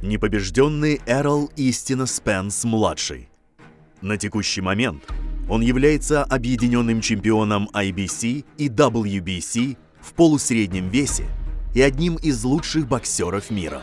Непобежденный Эррол Спенс-младший. На текущий момент он является объединенным чемпионом IBC и WBC в полусреднем весе и одним из лучших боксеров мира.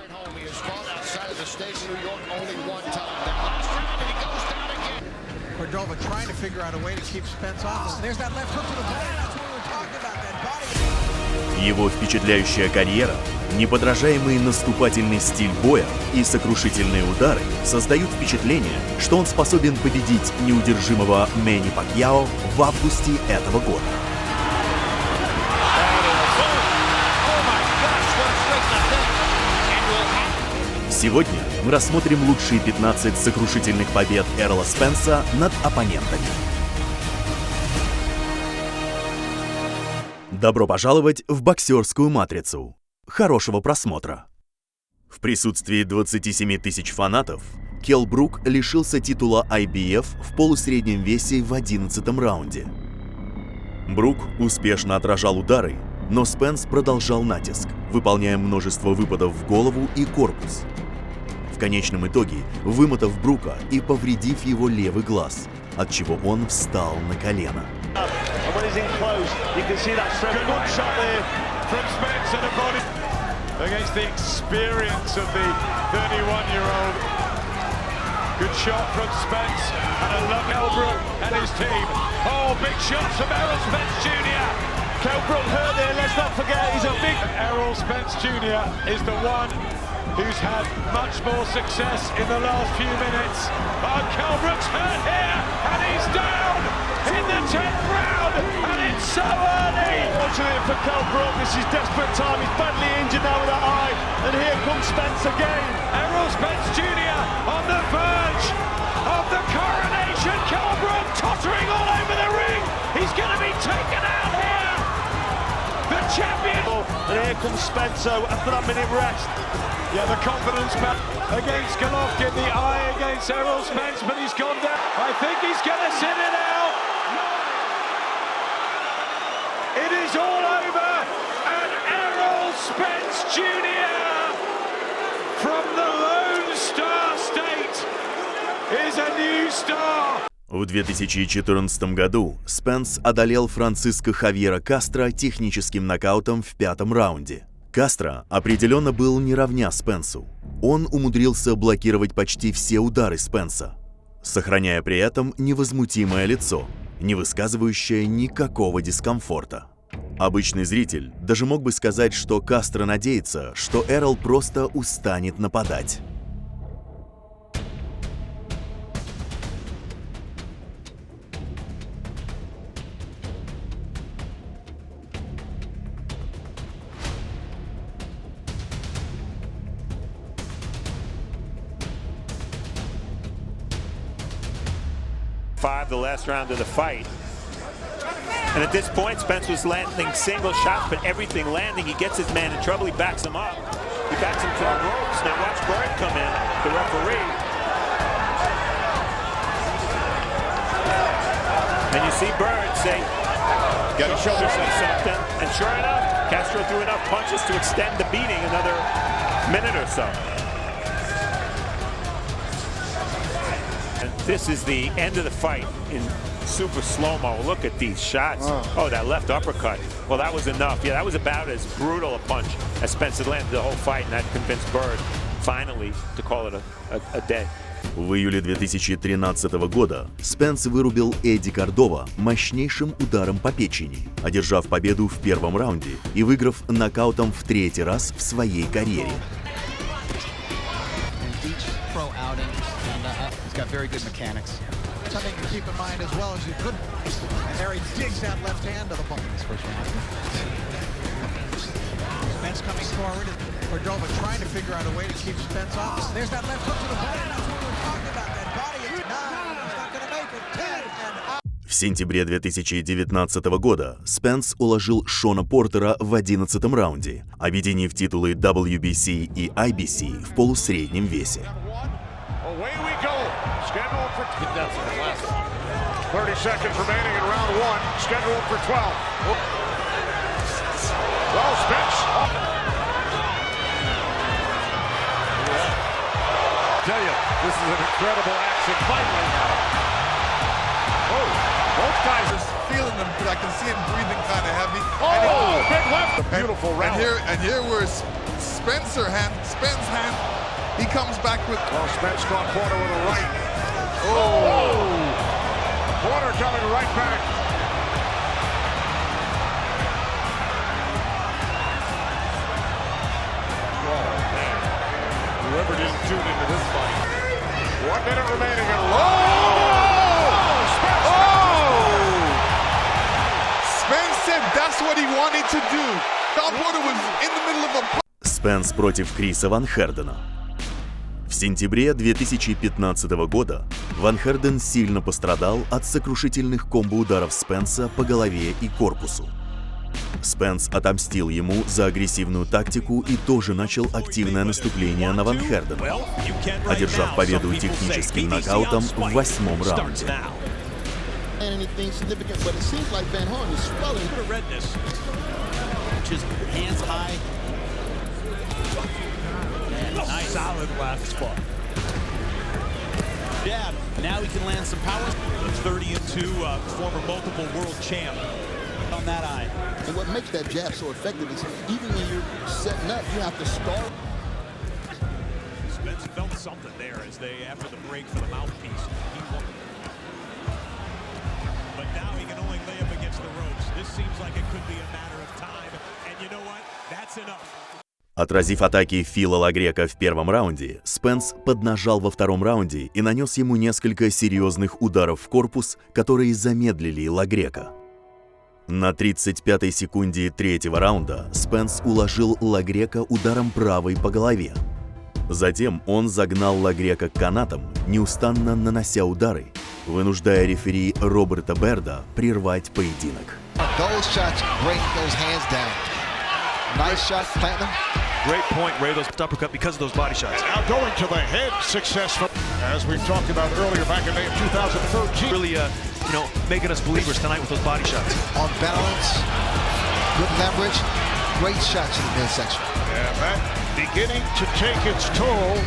Его впечатляющая карьера, неподражаемый наступательный стиль боя и сокрушительные удары создают впечатление, что он способен победить неудержимого Мэнни Пакьяо в августе этого года. Сегодня мы рассмотрим лучшие 15 сокрушительных побед Эррола Спенса над оппонентами. Добро пожаловать в боксерскую матрицу. Хорошего просмотра. В присутствии 27 тысяч фанатов Келл Брук лишился титула IBF в полусреднем весе в 11-м раунде. Брук успешно отражал удары, но Спенс продолжал натиск, выполняя множество выпадов в голову и корпус. В конечном итоге, вымотав Брука и повредив его левый глаз, отчего он встал на колено. Good shot from Spence, and I love Kell Brook and his team. Oh, big shots from Errol Spence Jr. Kell Brook hurt there, let's not forget, he's a big... Errol Spence Jr. is the one who's had much more success in the last few minutes. Oh, Kell Brook's hurt here, and he's down in the 10th round, and it's so early. Fortunately for Kell Brook, this is desperate time. He's badly injured now with that eye, and here comes Spence again. Errol Spence Jr. on the verge of the coronation. Kell Brook tottering all over the ring. He's going to be taken out here. The champion. And here comes Spencer after that minute rest. Yeah, the confidence back against Golovkin, the eye against Errol Spence, but he's gone down. I think he's going to sit it out. It is all over, and Errol Spence Jr. from the Lone Star State is a new star. В 2014 году Спенс одолел Франциско Хавьера Кастро техническим нокаутом в 5-м раунде. Кастро определенно был не равня Спенсу. Он умудрился блокировать почти все удары Спенса, сохраняя при этом невозмутимое лицо, не высказывающее никакого дискомфорта. Обычный зритель даже мог бы сказать, что Кастро надеется, что Эррол просто устанет нападать. The last round of the fight. And at this point, Spence was landing single shots, but everything landing. He gets his man in trouble. He backs him up. He backs him to the ropes. Now watch Bird come in, the referee. And you see Bird say, "Got to show yourself something." And sure enough, Castro threw enough punches to extend the beating another minute or so. This is the end of the fight in super slow-mo. Look at these shots. Oh, that left uppercut. Well, that was enough. Yeah, that was about as brutal a punch as Spence had landed the whole fight, and that convinced Bird finally to call it a day. В июле 2013 года Спенс вырубил Эдди Кордова мощнейшим ударом по печени, одержав победу в 1-м раунде и выиграв нокаутом в 3-й раз в своей карьере. Got very good mechanics. Something to keep in mind as well as you could. And there he digs that left hand to the bone. Spence coming forward. Cordova trying to figure out a way to keep Spence off. There's that left hook to the body. That's what we're talking about. That body at 9. He's not going to make it. 10 and out. В сентябре 2019 года Спенс уложил Шона Портера в 11-м раунде, объединив титулы WBC и IBC в полусреднем весе. 30 seconds remaining in round 1, scheduled for 12. Well, Spence. This is an incredible action fight right now. Oh, both guys are feeling them because I can see him breathing kind of heavy. Oh, big left. A beautiful round. And here where Spence hand, he comes back with. Oh, Spence caught Porter with a right. Oh, Porter coming right back. Oh, man. Whoever didn't tune into this fight. 1 minute remaining and Spence said that's what he wanted to do. Tom Porter was in the middle of a. Спенс против Криса Ван Хердена. В сентябре 2015 года Ван Херден сильно пострадал от сокрушительных комбо-ударов Спенса по голове и корпусу. Спенс отомстил ему за агрессивную тактику и тоже начал активное наступление на Ван Хердена, одержав победу техническим нокаутом в 8-м раунде. Nice solid left spot. Jab. Now he can land some power. 30-2, former multiple world champ on that eye. And what makes that jab so effective is even when you're setting up, you have to start. Spence felt something there as they, after the break for the mouthpiece, he won. But now he can only lay up against the ropes. This seems like it could be a matter of time. And you know what? That's enough. Отразив атаки Фила Лагрека в первом раунде, Спенс поднажал во втором раунде и нанес ему несколько серьезных ударов в корпус, которые замедлили Лагрека. На 35-й секунде третьего раунда Спенс уложил Лагрека ударом правой по голове. Затем он загнал Лагрека к канатам, неустанно нанося удары, вынуждая рефери Роберта Берда прервать поединок. Nice shot, Platinum. Great point, Ray, those uppercut because of those body shots. Now going to the head, successful. As we talked about earlier back in May of 2013. Really, making us believers tonight with those body shots. On balance, good leverage, great shots in the midsection. And that beginning to take its toll.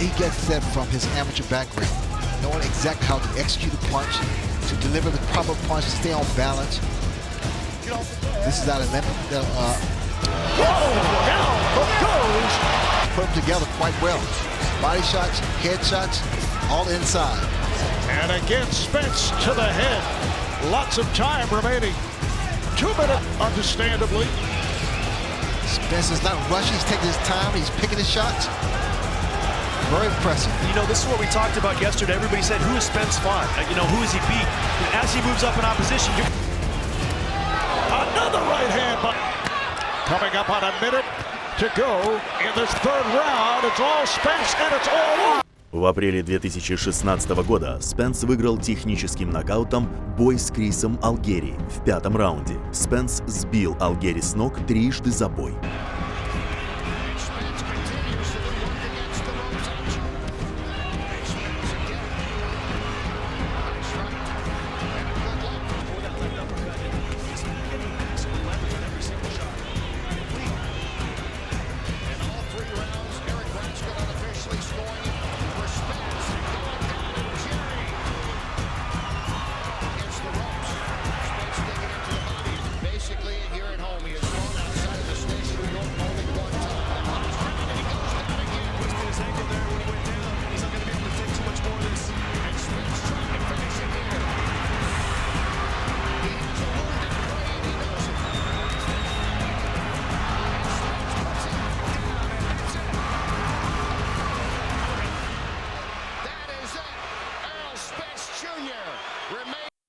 He gets that from his amateur background, knowing exactly how to execute a punch, to deliver the proper punch, to stay on balance. This is out of put them together quite well. Body shots, head shots, all inside. And again, Spence to the head. Lots of time remaining. 2 minutes, understandably. Spence is not rushing, he's taking his time, he's picking his shots. Very impressive. This is what we talked about yesterday. Everybody said, who is Spence fought? Who has he beat? And as he moves up in opposition, another right hand. Coming up on a minute to go in this third round. It's all Spence and it's all on. В апреле 2016 года Спенс выиграл техническим нокаутом бой с Крисом Алгери в 5-м раунде. Спенс сбил Алгери с ног трижды за бой.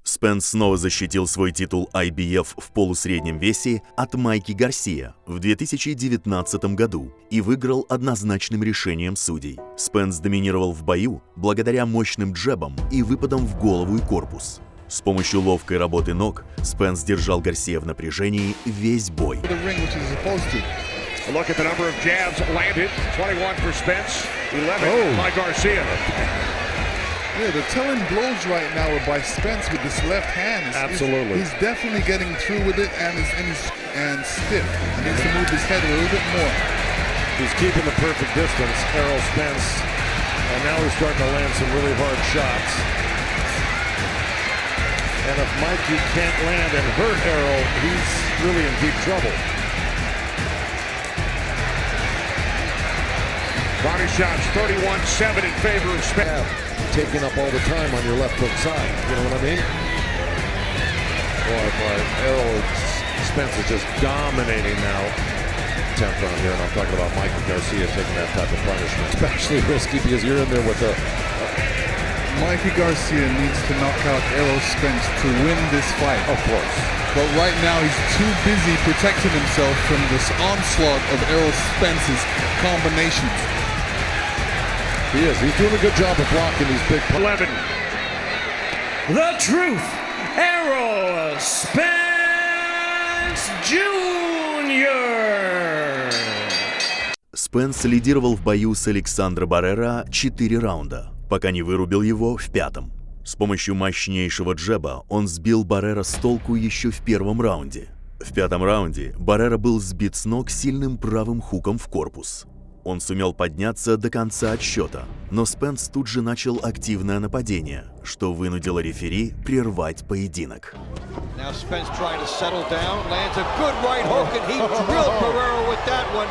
Спенс снова защитил свой титул IBF в полусреднем весе от Майки Гарсия в 2019 году и выиграл однозначным решением судей. Спенс доминировал в бою благодаря мощным джебам и выпадам в голову и корпус. С помощью ловкой работы ног Спенс держал Гарсия в напряжении весь бой. Look at the number of jabs landed. 21 for Spence, 11 by Garcia. Yeah, the telling blows right now are by Spence with this left hand. Absolutely. He's definitely getting through with it and stiff. He needs to move his head a little bit more. He's keeping the perfect distance. Errol Spence And now he's starting to land some really hard shots. And if Mikey can't land and hurt Errol, he's really in deep trouble. Body shots 31-7 in favor of Spence. Taking up all the time on your left hook side. You know what I mean? Boy, Errol Spence is just dominating now. Attempt on here, and I'm talking about Michael Garcia taking that type of punishment. Especially risky because you're in there with a... Mikey Garcia needs to knock out Errol Spence to win this fight. Of course. But right now he's too busy protecting himself from this onslaught of Errol Spence's combinations. He is. He's doing a good job of blocking these big... 11. The truth, Errol Spence Jr. Спенс лидировал в бою с Александро Баррера 4 раунда, пока не вырубил его в 5-м. С помощью мощнейшего джеба он сбил Баррера с толку еще в 1-м раунде. В 5-м раунде Баррера был сбит с ног сильным правым хуком в корпус. Он сумел подняться до конца отсчета, но Спенс тут же начал активное нападение, что вынудило рефери прервать поединок. Now Spence trying to settle down, lands a good right hook, and he drilled Barrera with that one.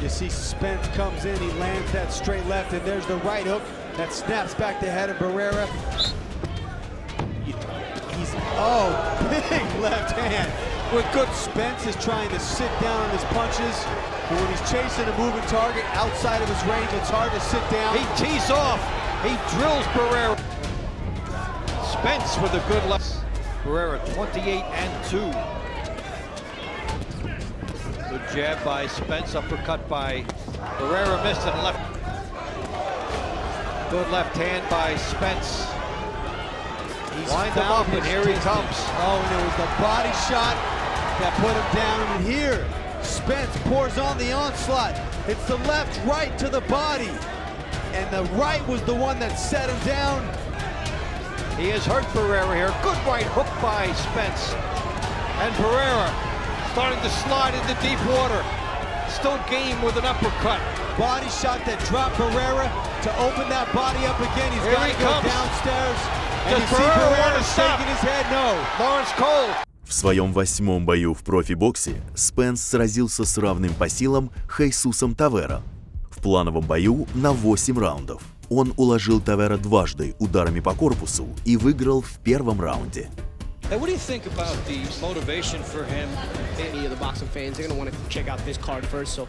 You see Spence comes in, he lands that straight left, and there's the right hook that snaps back the head of Barrera. He's, big left hand. What good Spence is trying to sit down on his punches, but when he's chasing a moving target outside of his range, it's hard to sit down. He tees off, he drills Barrera. Spence with a good left. Barrera 28-2. Good jab by Spence, uppercut by Barrera, missed and left. Good left hand by Spence. He's lined him up, and here he comes. Oh, and it was the body shot that put him down. And here, Spence pours on the onslaught. It's the left right to the body. And the right was the one that set him down. He has hurt Barrera here. Good right hook by Spence. And Barrera starting to slide into deep water. Still game with an uppercut. Body shot that dropped Barrera to open that body up again. He's got to go downstairs. And you see Barrera shaking his head. No. Lawrence Cole. В своем 8-м бою в профи-боксе Спенс сразился с равным по силам Хейсусом Таверо. В плановом бою на 8 раундов. Он уложил Тавера дважды ударами по корпусу и выиграл в 1-м раунде. What do you think about the motivation for him? Any of the boxing fans, they're going to want to check out this card first, so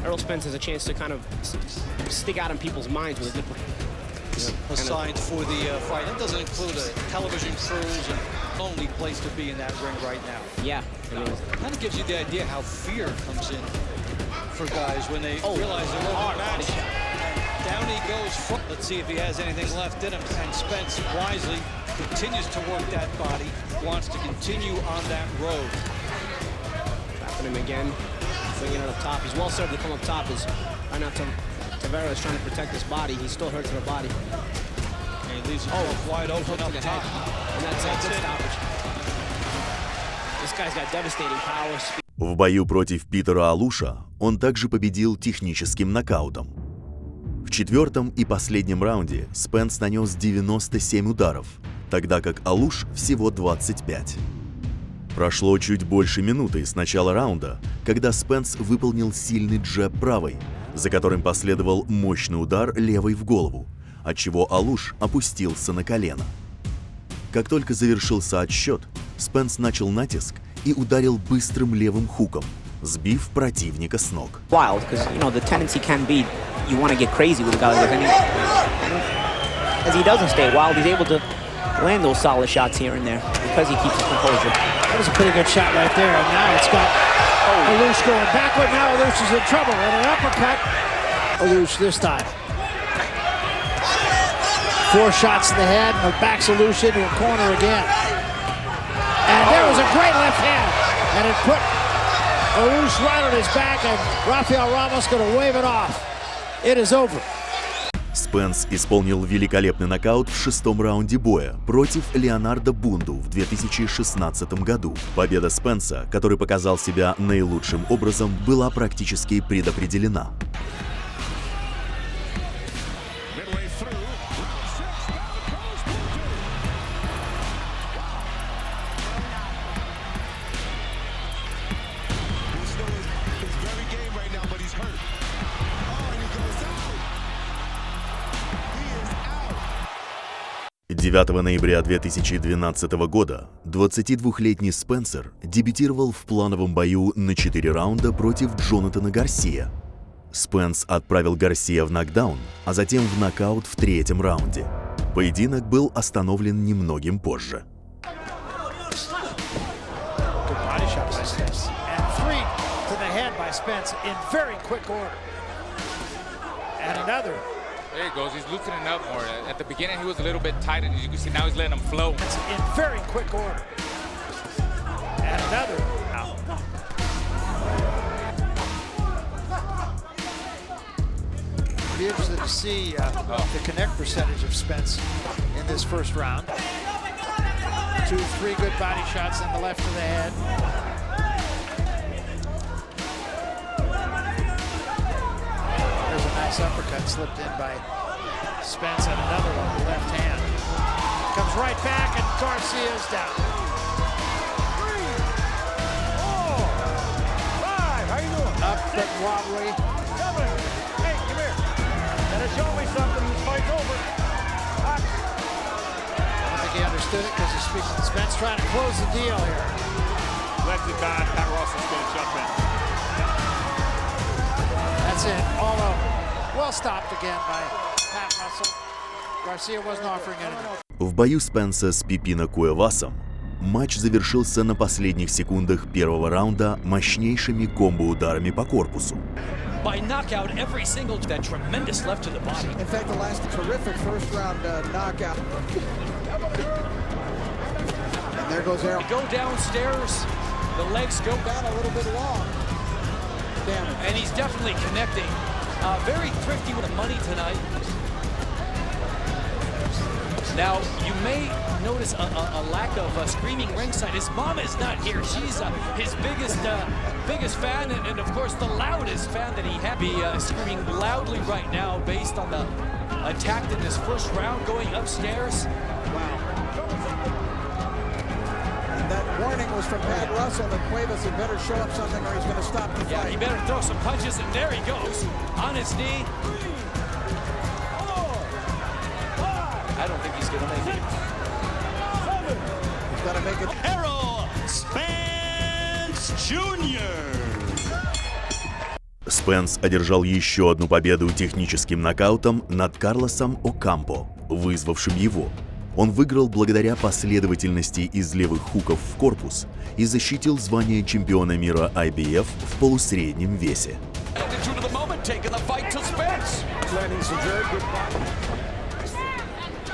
Errol Spence has a chance to kind of stick out in people's minds with a different... Assigned for the fight. That doesn't include a television crews and lonely place to be in that ring right now. Yeah. Kind of gives you the idea how fear comes in for guys when they realize they're overmatched. Down he goes. Let's see if he has anything left in him. And Spence wisely continues to work that body, wants to continue on that road. Trapping him again, swinging it up top. He's well served to come up top. Right now Tavera is trying to protect his body. He still hurts the body. And he leaves himself wide open up top. And that's it. Stoppage. This guy's got devastating power. В бою против Питера Алуша он также победил техническим нокаутом. В 4-м и последнем раунде Спенс нанес 97 ударов, тогда как Алуш всего 25. Прошло чуть больше минуты с начала раунда, когда Спенс выполнил сильный джеб правой, за которым последовал мощный удар левой в голову, отчего Алуш опустился на колено. Как только завершился отсчет, Спенс начал натиск и ударил быстрым левым хуком, сбив противника с ног. Wild, because the tendency can be you want to get crazy with a guy like that. As he doesn't stay wild, he's able to land those solid shots here and there because he keeps his composure. That was a pretty good shot right there, and now it's got Alouche going backward. Now Alouche is in trouble, and an uppercut. Alouche this time. 4 shots in the head, and backs Alouche into a corner again. And there was a great left hand, and it put Alouche right on his back, and Rafael Ramos going to wave it off. It is over. Спенс исполнил великолепный нокаут в 6-м раунде боя против Леонардо Бунду в 2016 году. Победа Спенса, который показал себя наилучшим образом, была практически предопределена. 9 ноября 2012 года 22-летний Спенсер дебютировал в плановом бою на 4 раунда против Джонатана Гарсия. Спенс отправил Гарсия в нокдаун, а затем в нокаут в 3-м раунде. Поединок был остановлен немногим позже. There he goes. He's loosening up more. At the beginning, he was a little bit tight, and as you can see now, he's letting him flow. It's in very quick order. And another. Be interested to see the connect percentage of Spence in this first round. 2-3 good body shots on the left of the head. There's a nice uppercut slipped in by Spence and another one with the left hand. Comes right back and Garcia's down. 3, 4, 5. How you doing? Up but wobbly. 7. Hey, come here. Gotta show me something. This fight's over. I don't think he understood it because he's speaking to Spence, trying to close the deal here. Left it back. Pat Russell's going to jump in. That's it, all over. Well stopped again by Pat Russell. Garcia wasn't offering anything. В бою Спенса с Пипино Куэвасом матч завершился на последних секундах первого раунда мощнейшими комбо-ударами по корпусу. By knockout, every single that tremendous left to the body. In fact, the last terrific first round knockout. And there goes Errol. Go downstairs, the legs go down a little bit long. Damn it. And he's definitely connecting. Very thrifty with the money tonight. Now, you may notice a lack of screaming ringside. His mom is not here. She's his biggest fan, and of course the loudest fan that he had. Be screaming loudly right now based on the attack in this first round going upstairs. Wow. And that warning was from Pat Russell that Cuevas had better show up something or he's going to stop the fight. Yeah, he better throw some punches, and there he goes on his knee. I don't think he's going to make it. He's got to make it. Errol Spence Jr. Спенс одержал еще одну победу техническим нокаутом над Карлосом Окампо, вызвавшим его. Он выиграл благодаря последовательности из левых хуков в корпус и защитил звание чемпиона мира IBF в полусреднем весе.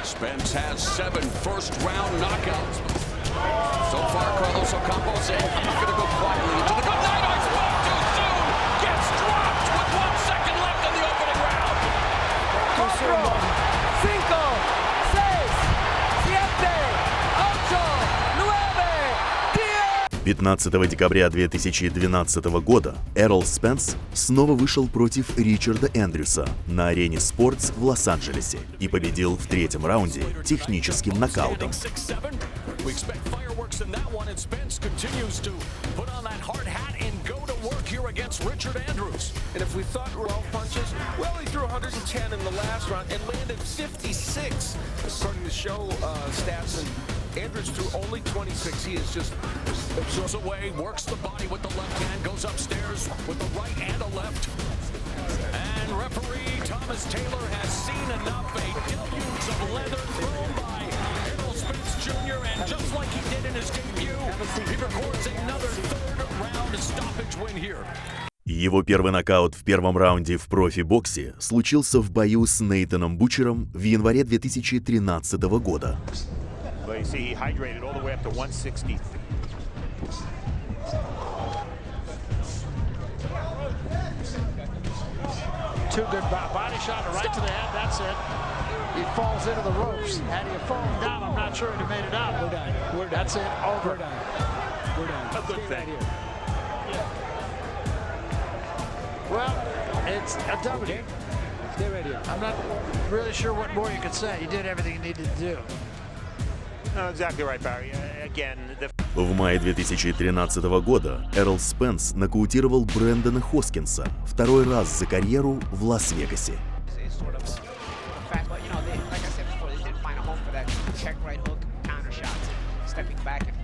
Spence has 7 first-round knockouts. So far, Carlos Ocampo said, I'm not going to go quietly into the good night. I spoke too soon. Gets dropped with 1 second left in the opening round. 15 декабря 2012 года Эррол Спенс снова вышел против Ричарда Эндрюса на арене Спортс в Лос-Анджелесе и победил в 3-м раунде техническим нокаутом. Against Richard Andrews. And if we thought 12 punches, well, he threw 110 in the last round and landed 56, according to show stats. And Andrews threw only 26. He is just absorbs away, works the body with the left hand, goes upstairs with the right and a left. And referee Thomas Taylor has seen enough. A deluge of leather thrown by Errol Spence Jr. And just like he did in his debut, he records another third-round stoppage win here. Его первый нокаут в первом раунде в профи-боксе случился в бою с Нейтаном Бучером в январе 2013 года. Two good body shot right to the head. That's it. He falls into the ropes. Had he fallen down, I'm not sure he'd have made it out. We're done. That's it. Over. We're done. We're done. A good thing. Well, it's a W. Stay right here. I'm not really sure what more you could say. You did everything you needed to do. No, exactly right, Barry. Again, В мае 2013 года Эррол Спенс нокаутировал Брэндона Хоскинса второй раз за карьеру в Лас-Вегасе. check right hook, counter shots, stepping back, and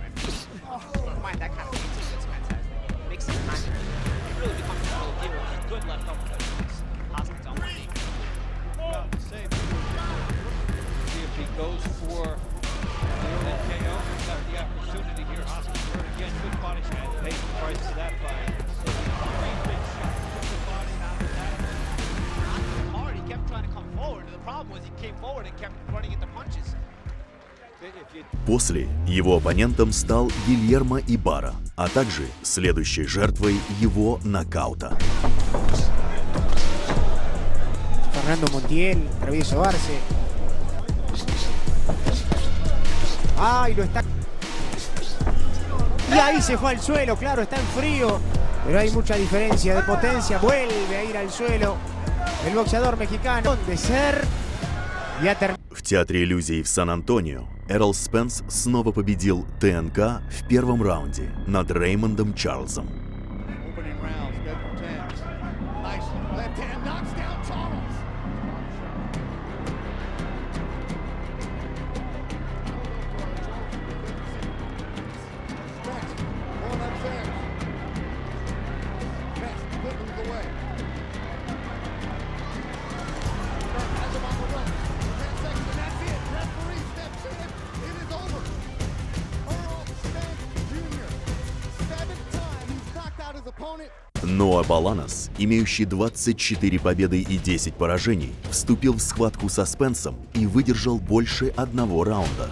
mind that kind of thing that Spence has. Makes it kind of, it really becomes a little hero. Good left uppercut. Hoskins on one knee. See if he goes for the KO. He's got the opportunity here. Hoskins hurt again. Good body shot. Pays the price of that fight. Three big shots. Good body out of that. Hard. He kept trying to come forward. The problem was he came forward and kept running into punches. После его оппонентом стал Гильермо Ибара, а также следующей жертвой его нокаута. Fernando Montiel, travieso Arce. ¡Ay, lo está! Y ahí se fue al suelo, claro, está en frío. Pero hay mucha diferencia de potencia. Vuelve a ir al suelo el boxeador mexicano. De ser... Ya В Театре иллюзий в Сан-Антонио Эррол Спенс снова победил ТНК в первом раунде над Реймондом Чарльзом. Ноа Баланос, имеющий 24 победы и 10 поражений, вступил в схватку со Спенсом и выдержал больше одного раунда.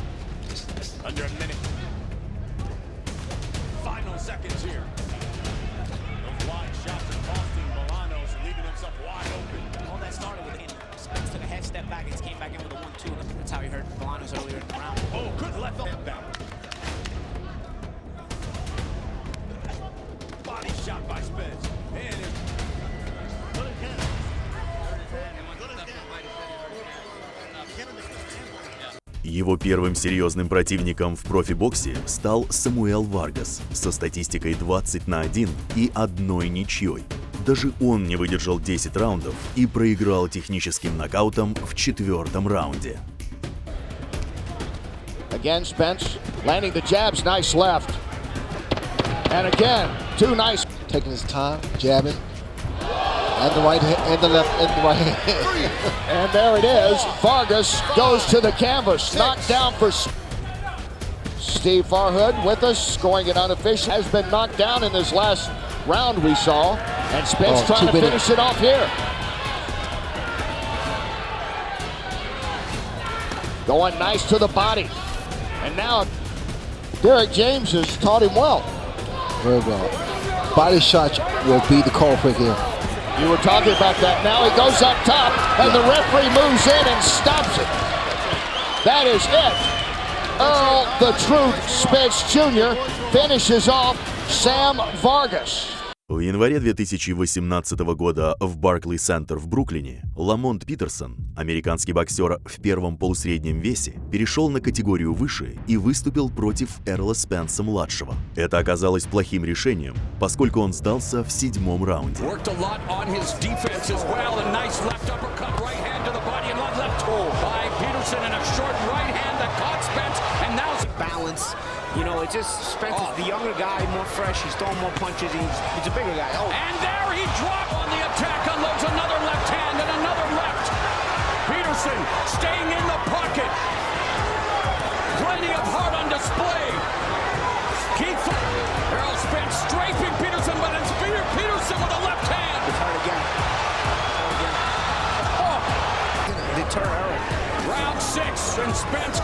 Его первым серьезным противником в профибоксе стал Самуэл Варгас со статистикой 20-1 и одной ничьей. Даже он не выдержал 10 раундов и проиграл техническим нокаутом в 4-м раунде. Again, Spence landing the jabs, nice left. And again, two nice. Taking his time, jabbing. And the right hand, and the left, and the right hand. And there it is. Vargas goes to the canvas. Knocked down for Steve Farhood with us, scoring it unofficial. Has been knocked down in this last round we saw. And Spence trying to finish it off here. Going nice to the body. And now Derek James has taught him well. Very well. Body shots will be the culprit here. You were talking about that. Now he goes up top, and the referee moves in and stops it. That is it. Errol the Truth Spence Jr. finishes off Sam Vargas. В январе 2018 года в Барклey-центр в Бруклине Ламонт Питерсон, американский боксер в первом полусреднем весе, перешел на категорию выше и выступил против Эррола Спенса-младшего. Это оказалось плохим решением, поскольку он сдался в 7-м раунде. You know, it's just Spence is the younger guy, more fresh, he's throwing more punches, he's a bigger guy. Oh. And there he dropped on the attack, unloads another left hand and another left. Peterson staying in the pocket. Plenty of heart on display. Keith Errol Spence strafing Peterson, but it's Peterson with a left hand. It's hard again. Oh. Deter Errol. Round 6 and Spence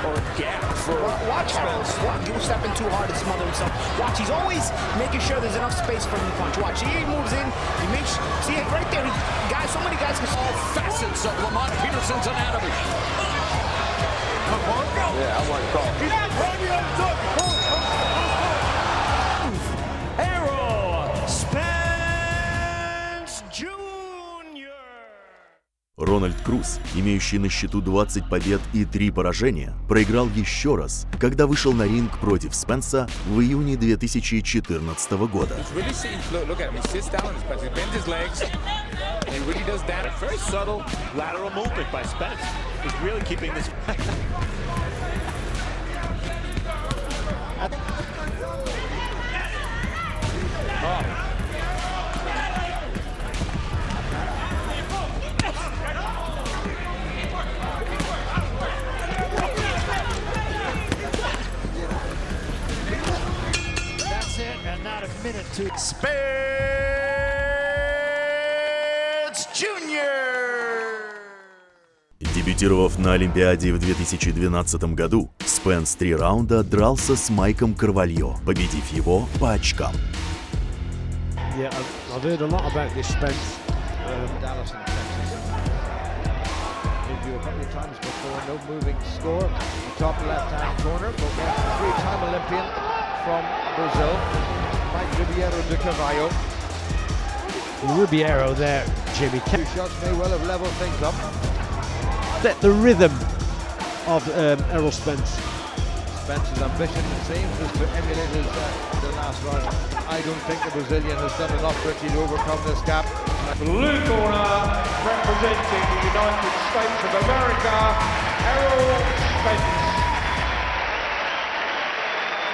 or gap for watch Spence. Watch, he's stepping too hard to smother himself. Watch, he's always making sure there's enough space for him to punch. Watch, he moves in, he makes, see it right there. Guys, so many guys can all facets of Lamont Peterson's anatomy. Yeah, I want to call. Errol Spence Jr. Рональд Круз, имеющий на счету 20 побед и 3 поражения, проиграл еще раз, когда вышел на ринг против Спенса в июне 2014 года. Very subtle lateral movement by Spence. He's really keeping this. That's it, and not a minute to Spence Jr. Дебютировав на Олимпиаде в 2012 году, Спенс 3 раунда дрался с Майком Карвальо, победив его по очкам. Yeah, I've heard a lot about this Spence. Dallas in Texas. Interview a couple of times before, no moving score. The top left-hand corner, but that's the three-time Olympian from Brazil, Mike Ribeiro de Carvalho. Ribeiro there, Jimmy. Two shots may well have leveled things up. The rhythm of Errol Spence. Spence's ambition, it seems, is to emulate his the last round. I don't think the Brazilian has done enough for to overcome this gap. Blue corner, representing the United States of America, Errol Spence.